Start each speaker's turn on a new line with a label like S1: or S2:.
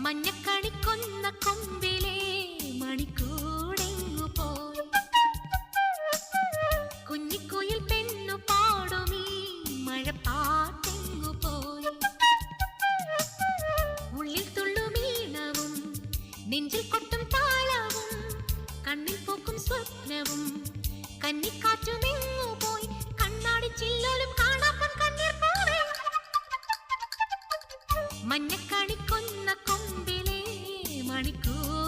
S1: മഞ്ഞക്കണിക്കൊന്ന കൊമ്പിലെ മണിക്കൂടെങ്ങു പോയി. കുഞ്ഞിക്കുയിൽ പെണ്ണു പാടുമീ മഴപ്പാട്ടെങ്ങു പോയി. ഉള്ളിൽ തുള്ളുമീണവും നെഞ്ചിൽ കൊട്ടും താളവും കണ്ണിൽ പൂക്കും സ്വപ്നവും കന്നിക്കാറ്റു നിന്നു പോയി. കണ്ണാടി ചില്ലോലും കാണാപ്പൻ കണ്ണീർ പോവേ. മഞ്ഞക്കണിക്കൊന്ന കൊമ്പിലെ മണിക്കൂർ